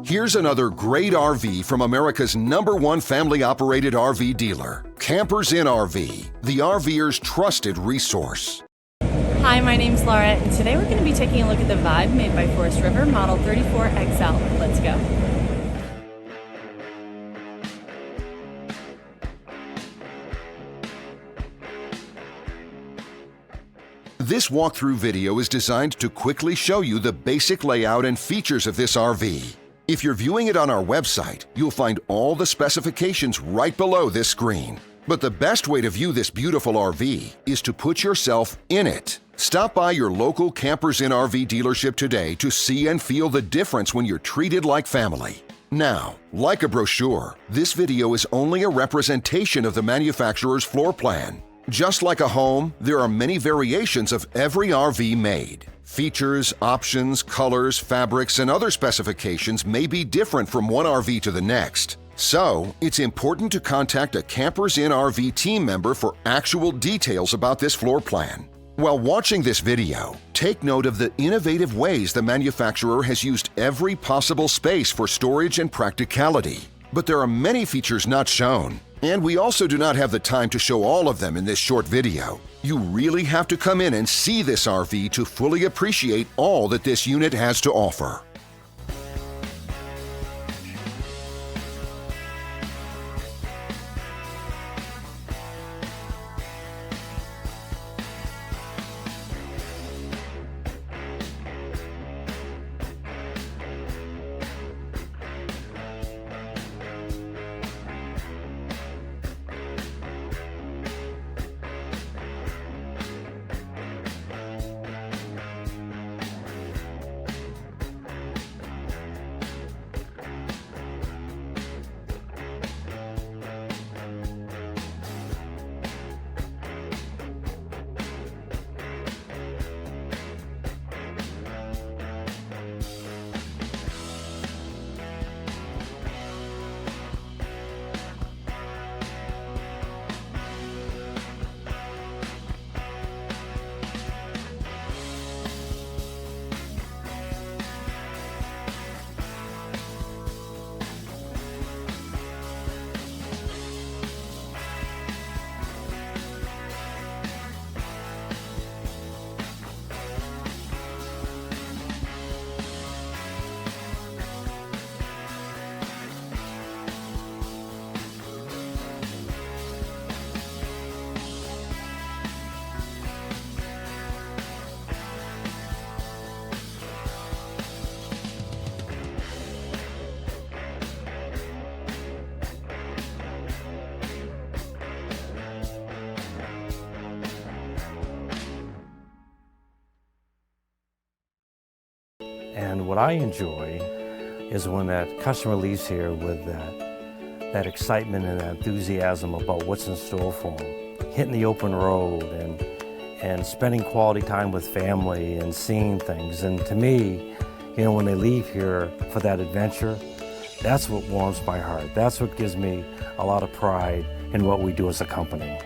Here's another great RV from America's #1 family-operated RV dealer, Campers Inn RV, the RVer's trusted resource. Hi, my name's Laura, and today we're going to be taking a look at the Vibe made by Forest River Model 34XL. Let's go. This walkthrough video is designed to quickly show you the basic layout and features of this RV. If you're viewing it on our website, you'll find all the specifications right below this screen. But the best way to view this beautiful RV is to put yourself in it. Stop by your local Campers Inn RV dealership today to see and feel the difference when you're treated like family. Now, like a brochure, this video is only a representation of the manufacturer's floor plan. Just like a home, there are many variations of every RV made. Features, options, colors, fabrics, and other specifications may be different from one RV to the next. So, it's important to contact a Campers Inn RV team member for actual details about this floor plan. While watching this video, take note of the innovative ways the manufacturer has used every possible space for storage and practicality. But there are many features not shown, and we also do not have the time to show all of them in this short video. You really have to come in and see this RV to fully appreciate all that this unit has to offer. And what I enjoy is when that customer leaves here with that excitement and that enthusiasm about what's in store for them. Hitting the open road and spending quality time with family and seeing things. And to me, you know, when they leave here for that adventure, that's what warms my heart. That's what gives me a lot of pride in what we do as a company.